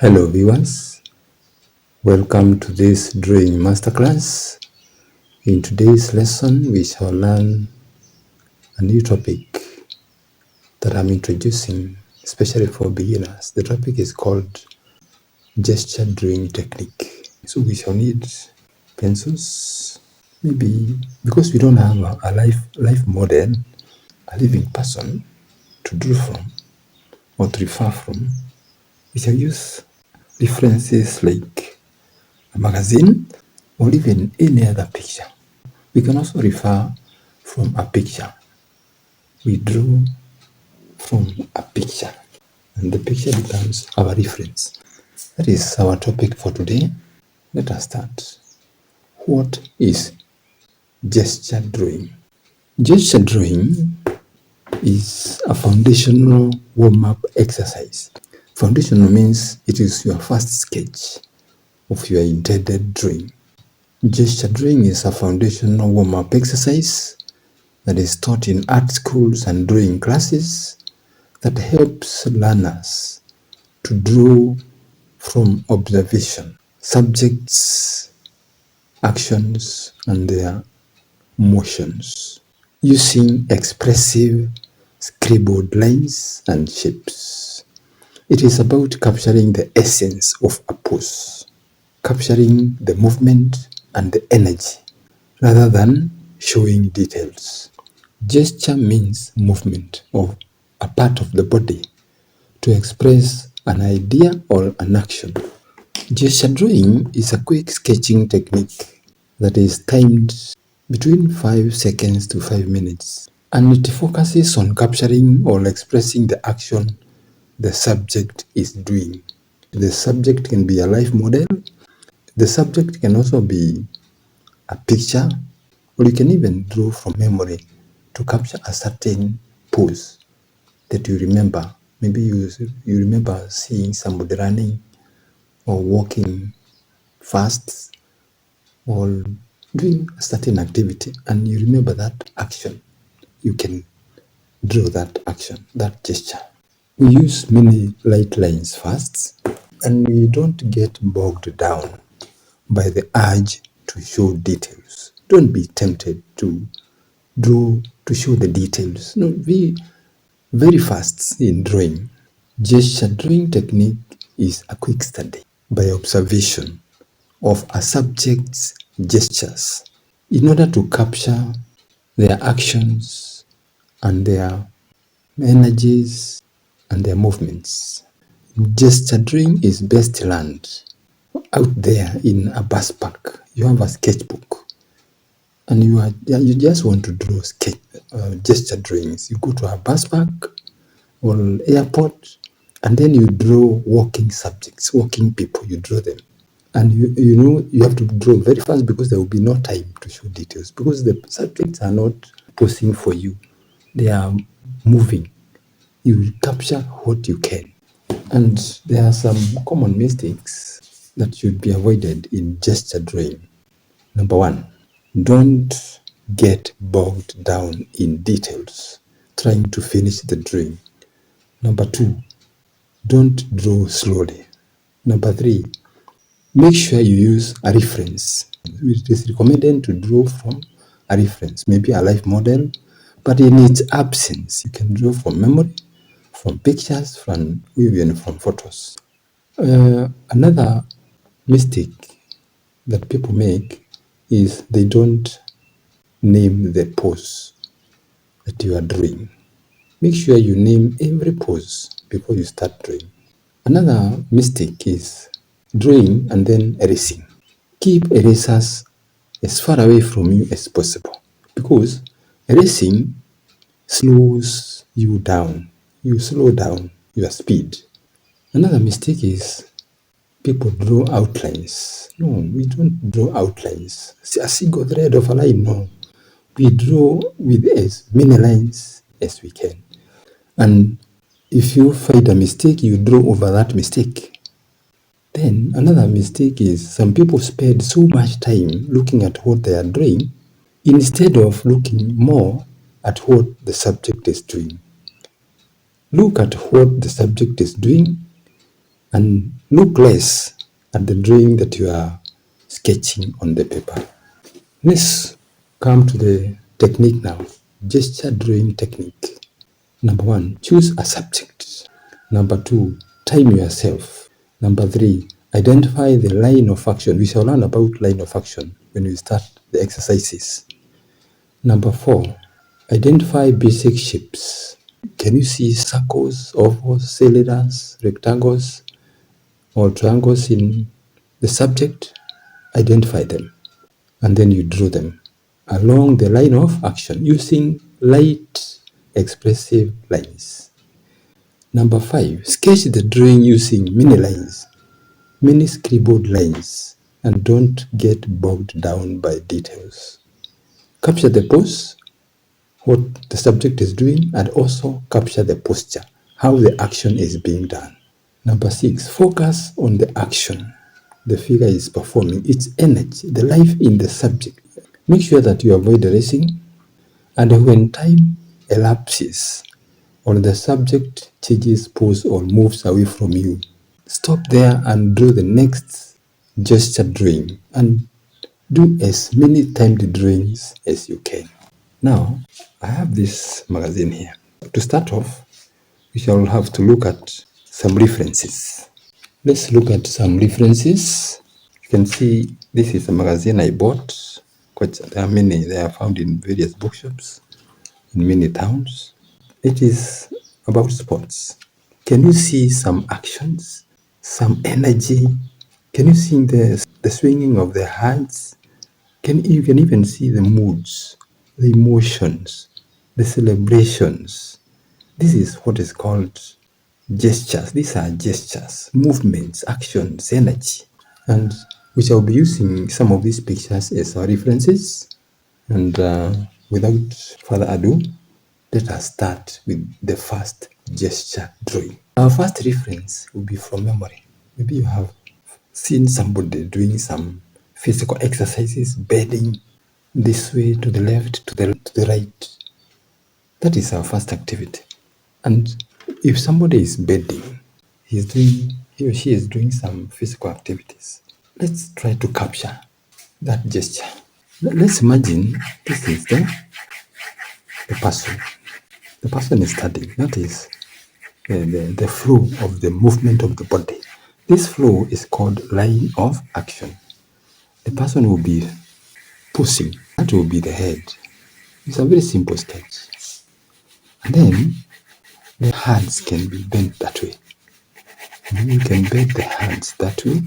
Hello viewers, welcome to this drawing masterclass. In today's lesson we shall learn a new topic that I'm introducing especially for beginners. The topic is called gesture drawing technique. So we shall need pencils, maybe because we don't have a life model, a living person to draw from or to refer from. We shall use references like a magazine or even any other picture. We can also refer from a picture. We draw from a picture and the picture becomes our reference. That is our topic for today. Let us start. What is gesture drawing? Gesture drawing is a foundational warm-up exercise. Foundational means it is your first sketch of your intended drawing. Gesture drawing is a foundational warm-up exercise that is taught in art schools and drawing classes that helps learners to draw from observation, subjects, actions, and their motions, using expressive scribbled lines and shapes. It is about capturing the essence of a pose, capturing the movement and the energy, rather than showing details. Gesture means movement of a part of the body to express an idea or an action. Gesture drawing is a quick sketching technique that is timed between 5 seconds to 5 minutes, and it focuses on capturing or expressing the action the subject is doing. The subject can be a life model. The subject can also be a picture, or you can even draw from memory to capture a certain pose that you remember. Maybe you remember seeing somebody running or walking fast or doing a certain activity and you remember that action. You can draw that action, that gesture. We use many light lines first and we don't get bogged down by the urge to show details. Don't be tempted to draw to show the details. No, be very fast in drawing. Gesture drawing technique is a quick study by observation of a subject's gestures in order to capture their actions and their energies and their movements. Gesture drawing is best learned out there in a bus park. You have a sketchbook and you just want to draw gesture drawings. You go to a bus park or airport and then you draw walking subjects, walking people, you draw them. And you know you have to draw very fast because there will be no time to show details because the subjects are not posing for you. They are moving. You capture what you can. And there are some common mistakes that should be avoided in gesture drawing. Number one, don't get bogged down in details trying to finish the drawing. Number two, don't draw slowly. Number three, make sure you use a reference. It is recommended to draw from a reference, maybe a life model, but in its absence, you can draw from memory, from pictures, even from photos. Another mistake that people make is they don't name the pose that you are drawing. Make sure you name every pose before you start drawing. Another mistake is drawing and then erasing. Keep erasers as far away from you as possible because erasing slows you down. You slow down your speed. Another mistake is people draw outlines. No, we don't draw outlines. A single thread of a line, no. We draw with as many lines as we can. And if you find a mistake, you draw over that mistake. Then another mistake is some people spend so much time looking at what they are doing instead of looking more at what the subject is doing. Look at what the subject is doing and look less at the drawing that you are sketching on the paper. Let's come to the technique now. Gesture drawing technique. Number 1, choose a subject. Number 2, time yourself. Number 3, identify the line of action. We shall learn about line of action when we start the exercises. Number 4, identify basic shapes. Can you see circles, ovals, cylinders, rectangles, or triangles in the subject? Identify them, and then you draw them along the line of action using light expressive lines. Number 5, sketch the drawing using mini lines, mini scribbled lines, and don't get bogged down by details. Capture the pose, what the subject is doing, and also capture the posture, how the action is being done. Number 6, focus on the action the figure is performing, its energy, the life in the subject. Make sure that you avoid racing, and when time elapses or the subject changes pose or moves away from you, stop there and draw the next gesture drawing, and do as many timed drawings as you can. Now, I have this magazine here. To start off, we shall have to look at some references. Let's look at some references. You can see this is a magazine I bought. There are many. They are found in various bookshops in many towns. It is about sports. Can you see some actions, some energy? Can you see the swinging of the hands? You can even see the moods, the emotions, the celebrations. This is what is called gestures. These are gestures, movements, actions, energy. And we shall be using some of these pictures as our references. And without further ado, let us start with the first gesture drawing. Our first reference will be from memory. Maybe you have seen somebody doing some physical exercises, bending this way to the left, to the right. That is our first activity. And if somebody is bending, he or she is doing some physical activities. Let's try to capture that gesture. Let's imagine this is the person. The person is studying. That is the flow of the movement of the body. This flow is called line of action. The person will be pushing. That will be the head. It's a very simple sketch. And then the hands can be bent that way. And you can bend the hands that way.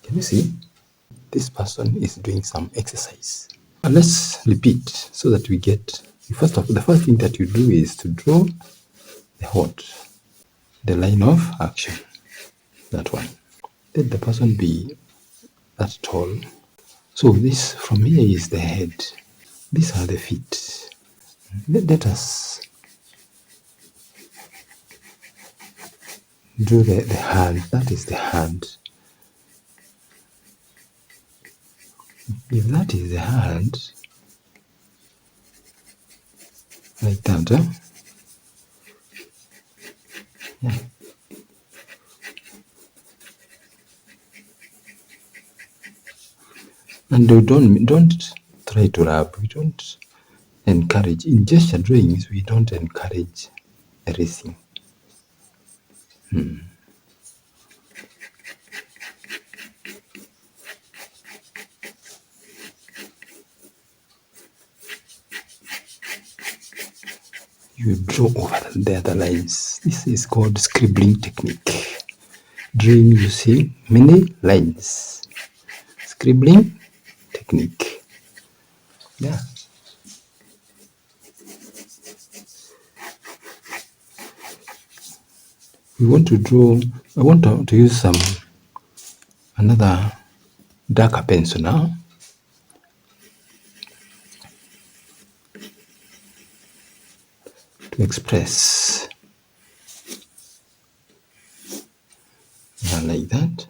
Can you see? This person is doing some exercise. And let's repeat so that we get. The first thing that you do is to draw the line of action. That one. Let the person be that tall. So this from here is the head. These are the feet. Let us draw the hand. That is the hand. If that is the hand, like that, yeah. And don't try to rub. We don't encourage in gesture drawings. We don't encourage erasing. You draw over the other lines. This is called scribbling technique. Drawing using many lines. Scribbling technique. Yeah. We want to draw. I want to use another darker pencil now. To express. Like that.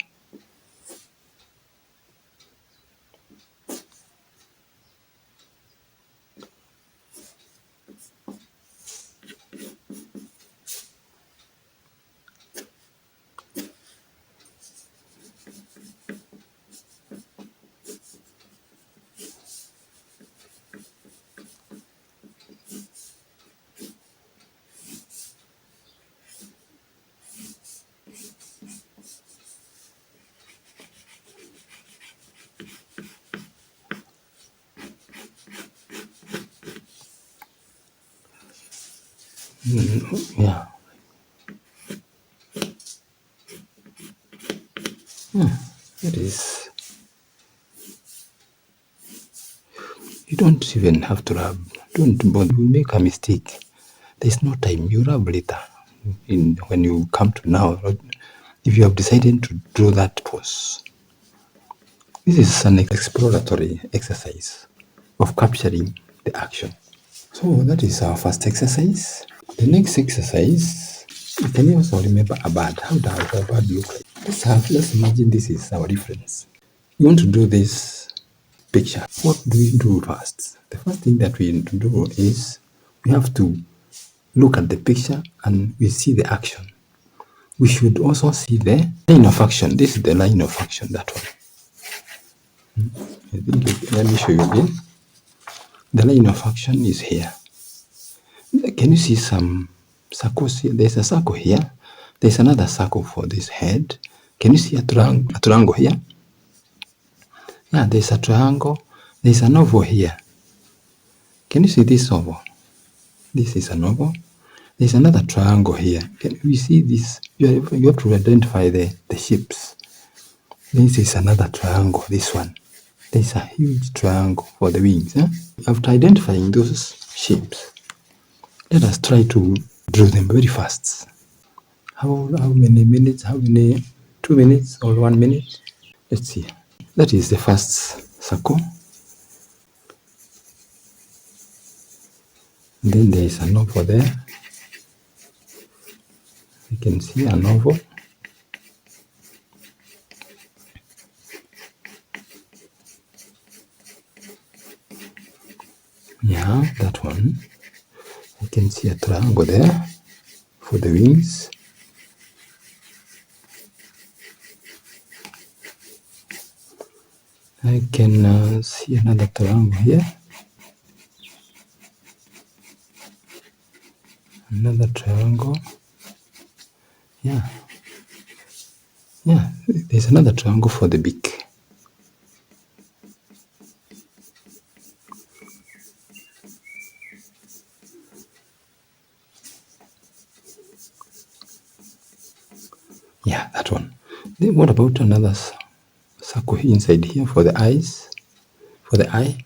Yeah. It is. You don't even have to rub. Don't bother. You make a mistake. There's no time. You rub later. When you come to now, if you have decided to draw that pose, this is an exploratory exercise of capturing the action. So that is our first exercise. The next exercise, you can also remember a bird. How does a bird look like? Let's imagine this is our reference. You want to do this picture. What do we do first? The first thing that we need to do is we have to look at the picture and we see the action. We should also see the line of action. This is the line of action, that one. Let me show you again. The line of action is here. Can you see some circles here? There's a circle here. There's another circle for this head. Can you see a triangle here? Yeah, there's a triangle. There's an oval here. Can you see this oval? This is an oval. There's another triangle here. Can we see this? You have to identify the shapes. This is another triangle, this one. There's a huge triangle for the wings. After identifying those shapes, let us try to draw them very fast. How many minutes? How many? 2 minutes or 1 minute? Let's see. That is the first circle. Then there is an oval there. You can see an oval. Yeah, that one. You can see a triangle there for the wings. I can see another triangle here. Another triangle. Yeah. Yeah, there's another triangle for the beak. Yeah, that one. Then what about another circle inside here for the eyes? For the eye?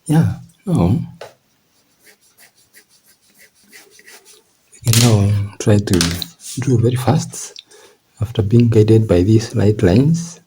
Yeah, no. We can now try to draw very fast after being guided by these light lines.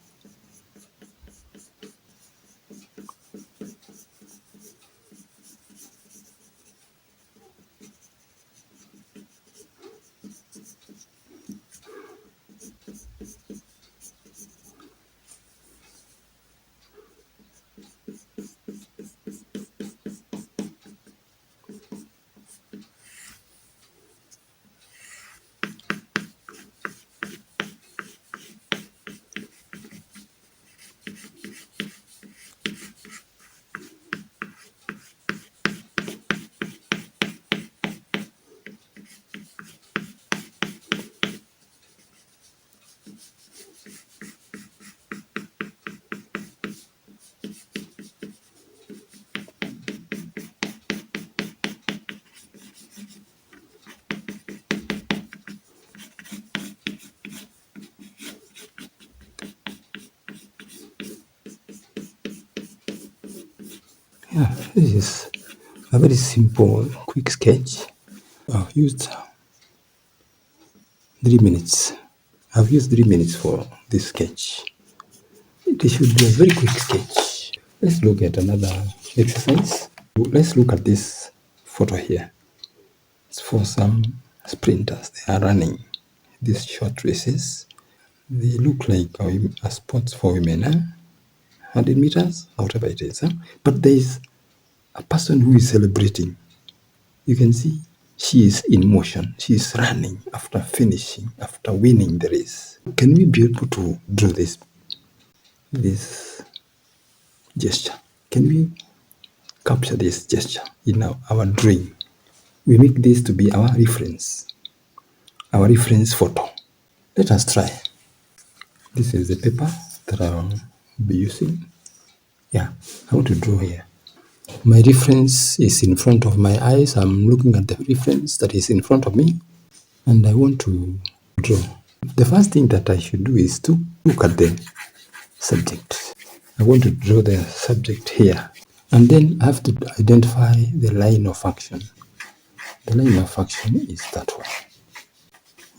Yeah, this is a very simple, quick sketch. I've used 3 minutes. I've used 3 minutes for this sketch. It should be a very quick sketch. Let's look at another exercise. Let's look at this photo here. It's for some sprinters. They are running these short races. They look like a sports for women, 100 meters, whatever it is. But there is a person who is celebrating. You can see she is in motion. She is running after finishing, after winning the race. Can we be able to draw this gesture? Can we capture this gesture in our drawing? We make this to be our reference photo. Let us try. This is the paper that I'll be using. Yeah, I want to draw here. My reference is in front of my eyes. I'm looking at the reference that is in front of me, and I want to draw. The first thing that I should do is to look at the subject. I want to draw the subject here. And then I have to identify the line of action. The line of action is that one.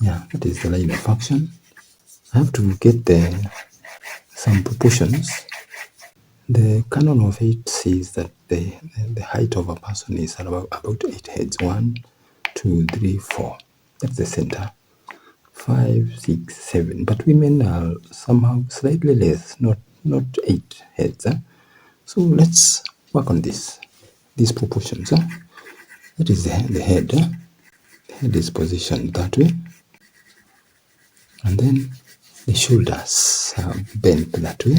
Yeah, that is the line of action. I have to get some proportions. The canon of 8 says that the height of a person is about 8 heads. 1, 2, 3, 4. That's the center. 5, 6, 7. But women are somehow slightly less, not 8 heads. So let's work on these proportions. That is the head. The head is positioned that way. And then the shoulders are bent that way.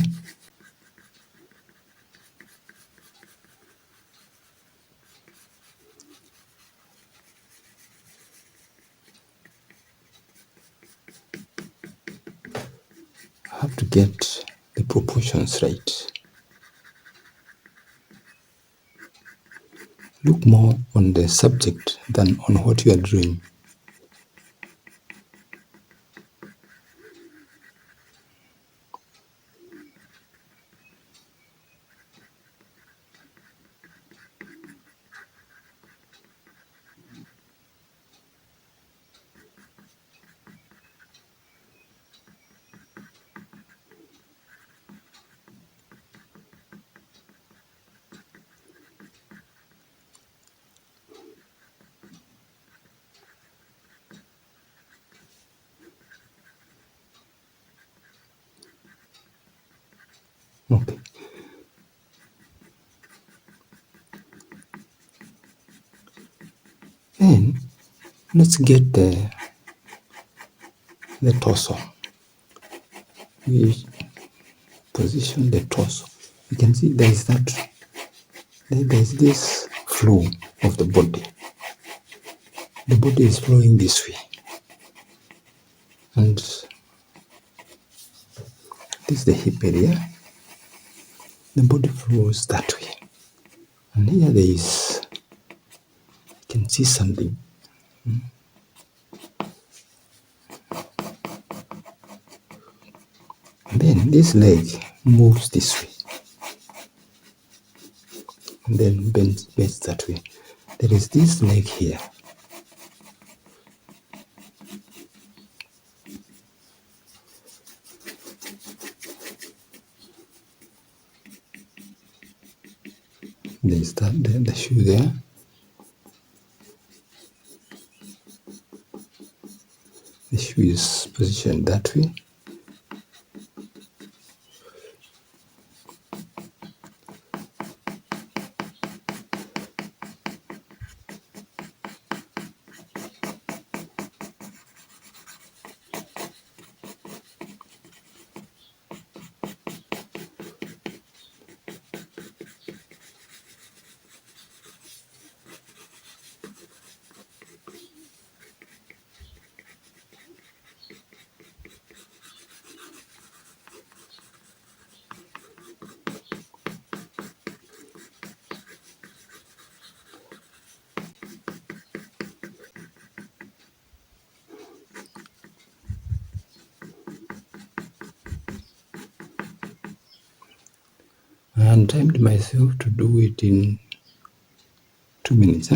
I have to get the proportions right. Look more on the subject than on what you are drawing. Okay. Then let's get the torso. We position the torso. You can see there is this flow of the body. The body is flowing this way. And this is the hip area. The body flows that way. And here you can see something. And then this leg moves this way. And then bends that way. There is this leg here. There is the shoe there. The shoe is positioned that way. I timed myself to do it in 2 minutes.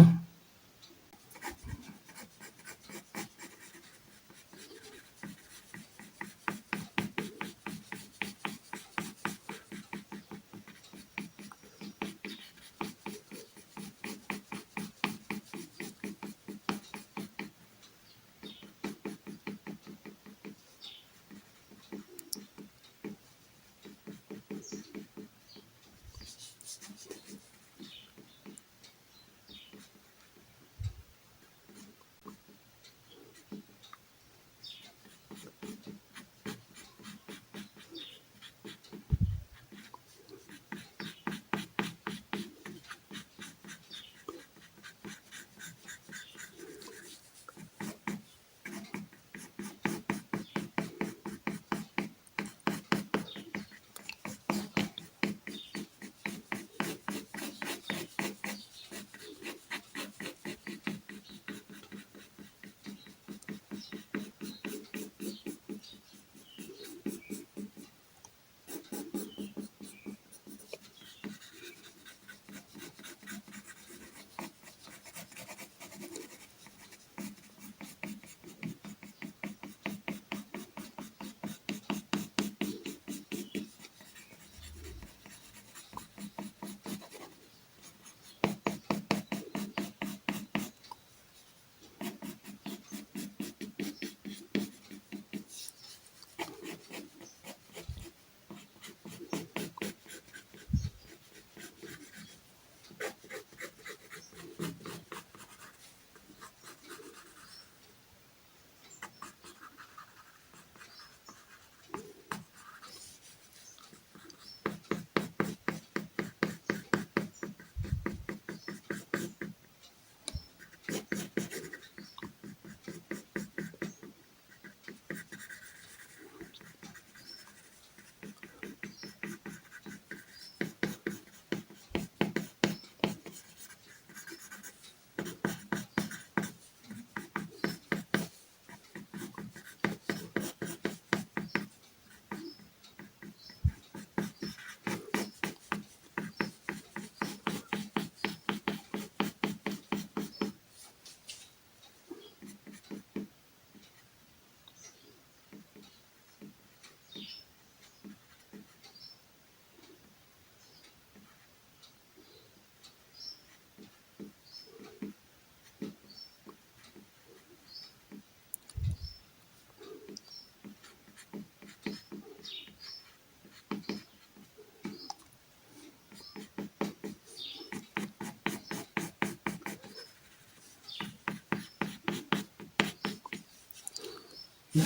I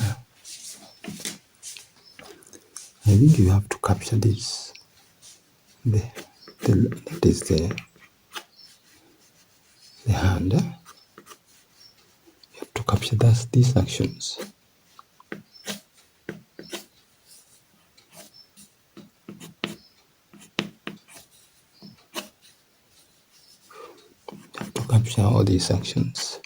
think you have to capture this. That is the hand. You have to capture these actions. You have to capture all these actions.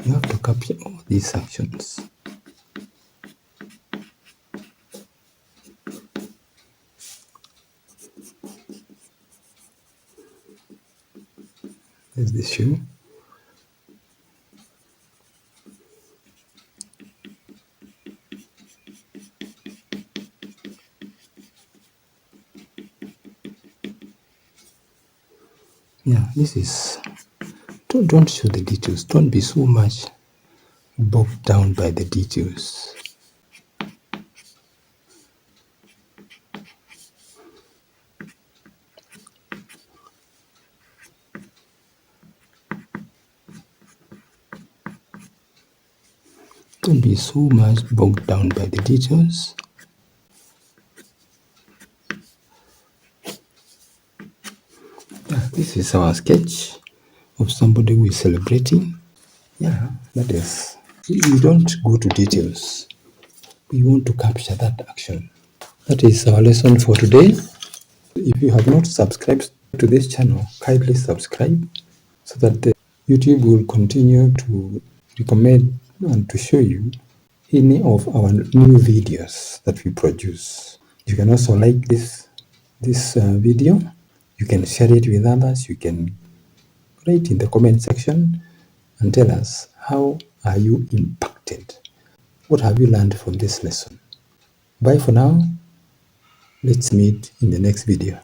You have to capture all these actions. There's the shoe. Yeah, this is. Don't show the details. Don't be so much bogged down by the details. Don't be so much bogged down by the details. Yeah, this is our sketch of somebody who is celebrating. Yeah, that is. We don't go to details. We want to capture that action. That is our lesson for today. If you have not subscribed to this channel, kindly subscribe so that the YouTube will continue to recommend and to show you any of our new videos that we produce. You can also like this video. You can share it with others. You can write in the comment section and tell us how are you impacted. What have you learned from this lesson? Bye for now. Let's meet in the next video.